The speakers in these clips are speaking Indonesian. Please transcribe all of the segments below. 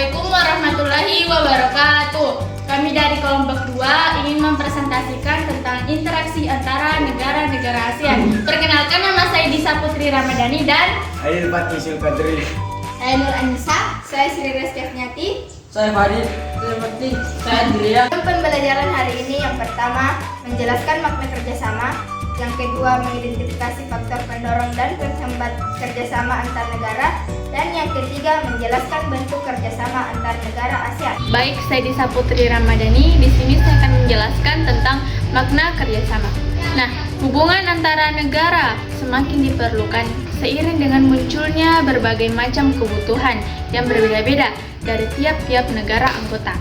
Assalamualaikum warahmatullahi wabarakatuh. Kami dari kelompok 2 ingin mempresentasikan tentang interaksi antara negara-negara ASEAN. Perkenalkan, nama saya Disa Putri Ramadhani dan Aidil Fatih Sulkadri. Saya Nur Anissa. Saya Sri Reskiafniati. Saya Farid. Saya Mati. Saya Andrea. Pembelajaran hari ini yang pertama menjelaskan makna kerjasama, yang kedua mengidentifikasi faktor pendorong dan penghambat kerjasama antar negara, dan yang ketiga menjelaskan bentuk kerjasama antar negara ASEAN. Baik, saya Disa Putri Ramadhani. Di sini saya akan menjelaskan tentang makna kerjasama. Nah, hubungan antara negara semakin diperlukan seiring dengan munculnya berbagai macam kebutuhan yang berbeda-beda dari tiap-tiap negara anggota.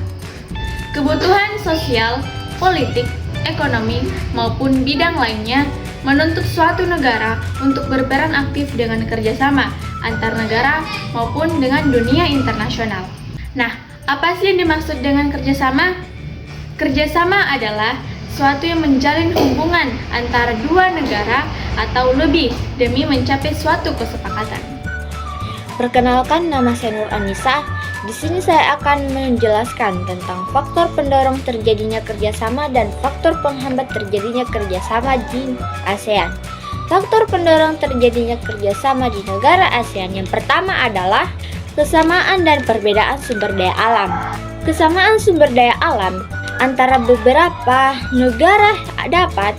Kebutuhan sosial, politik, ekonomi, maupun bidang lainnya menuntut suatu negara untuk berperan aktif dengan kerjasama antar negara maupun dengan dunia internasional. Nah, apa sih yang dimaksud dengan kerjasama? Kerjasama adalah suatu yang menjalin hubungan antara dua negara atau lebih demi mencapai suatu kesepakatan. Perkenalkan, nama saya Nur Anissa. Di sini saya akan menjelaskan tentang faktor pendorong terjadinya kerjasama dan faktor penghambat terjadinya kerjasama di ASEAN. Faktor pendorong terjadinya kerjasama di negara ASEAN yang pertama adalah kesamaan dan perbedaan sumber daya alam. Kesamaan sumber daya alam antara beberapa negara dapat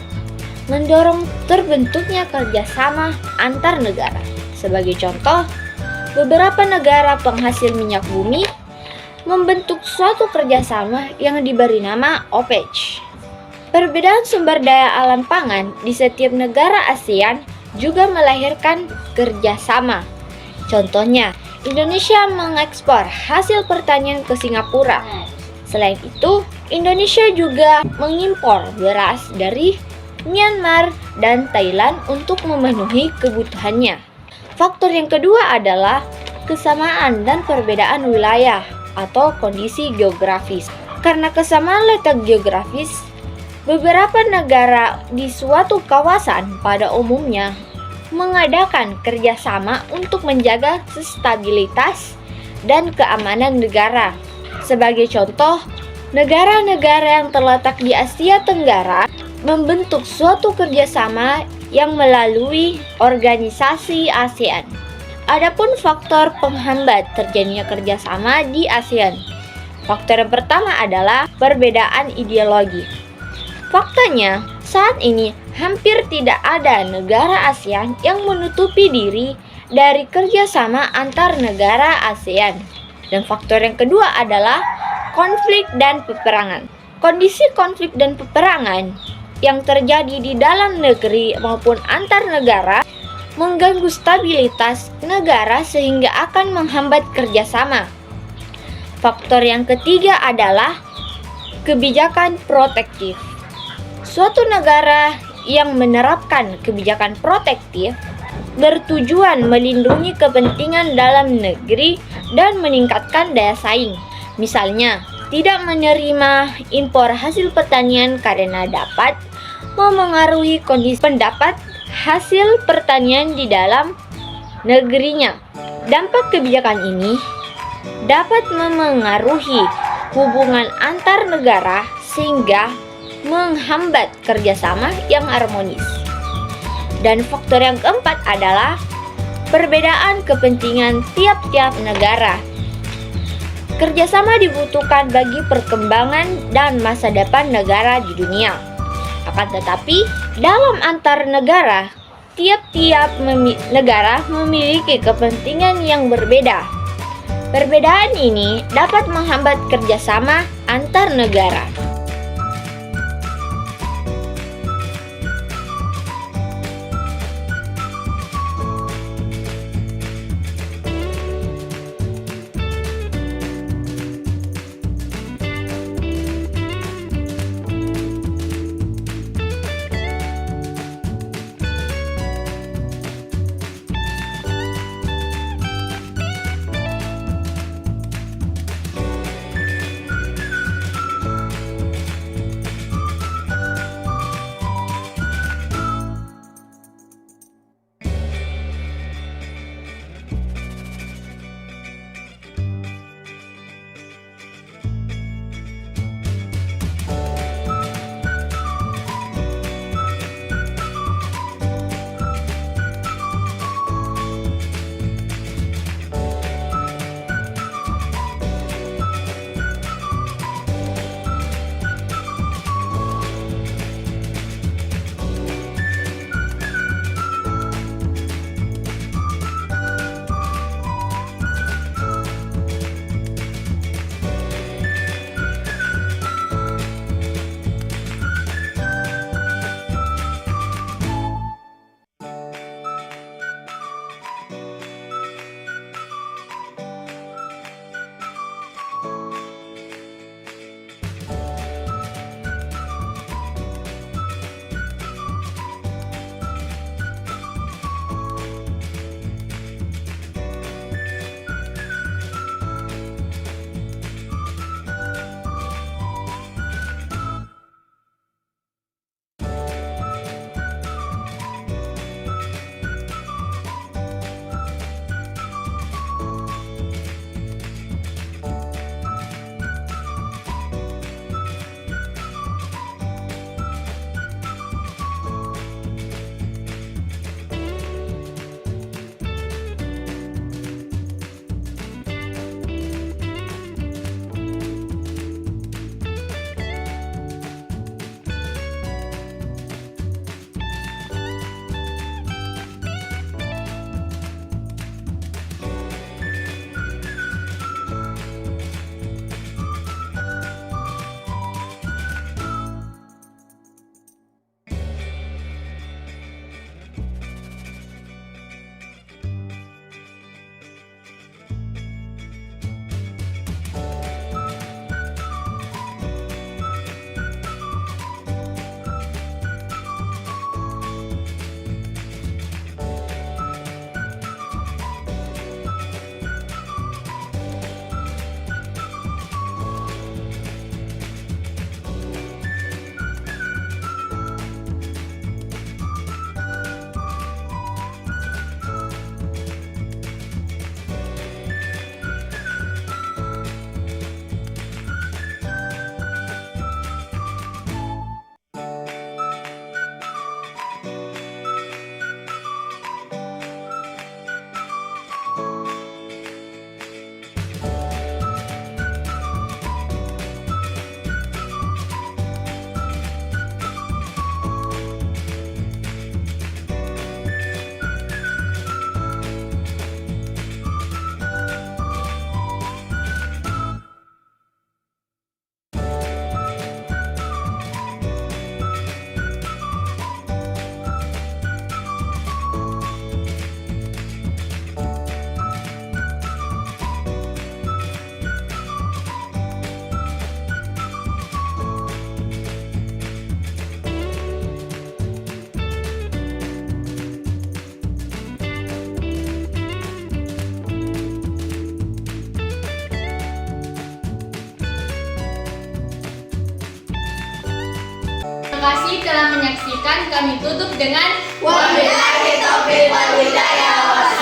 mendorong terbentuknya kerjasama antar negara. Sebagai contoh, beberapa negara penghasil minyak bumi membentuk suatu kerjasama yang diberi nama OPEC. Perbedaan sumber daya alam pangan di setiap negara ASEAN juga melahirkan kerjasama. Contohnya, Indonesia mengekspor hasil pertanian ke Singapura. Selain itu, Indonesia juga mengimpor beras dari Myanmar dan Thailand untuk memenuhi kebutuhannya. Faktor yang kedua adalah kesamaan dan perbedaan wilayah atau kondisi geografis. Karena kesamaan letak geografis, beberapa negara di suatu kawasan pada umumnya mengadakan kerjasama untuk menjaga stabilitas dan keamanan negara. Sebagai contoh, negara-negara yang terletak di Asia Tenggara membentuk suatu kerjasama yang melalui organisasi ASEAN. Adapun faktor penghambat terjadinya kerjasama di ASEAN. Faktor yang pertama adalah perbedaan ideologi. Faktanya, saat ini hampir tidak ada negara ASEAN yang menutupi diri dari kerjasama antar negara ASEAN. Dan faktor yang kedua adalah konflik dan peperangan. Kondisi konflik dan peperangan yang terjadi di dalam negeri maupun antar negara mengganggu stabilitas negara sehingga akan menghambat kerjasama. Faktor yang ketiga adalah kebijakan protektif. Suatu negara yang menerapkan kebijakan protektif bertujuan melindungi kepentingan dalam negeri dan meningkatkan daya saing. Misalnya, tidak menerima impor hasil pertanian karena dapat memengaruhi kondisi pendapat hasil pertanian di dalam negerinya. Dampak kebijakan ini dapat memengaruhi hubungan antar negara sehingga menghambat kerjasama yang harmonis. Dan faktor yang keempat adalah perbedaan kepentingan tiap-tiap negara. Kerjasama dibutuhkan bagi perkembangan dan masa depan negara di dunia. Akan tetapi, dalam antar negara, tiap-tiap negara memiliki kepentingan yang berbeda. Perbedaan ini dapat menghambat kerjasama antar negara. telah menyaksikan. Kami tutup dengan Wabillahi taufiq wal hidayah.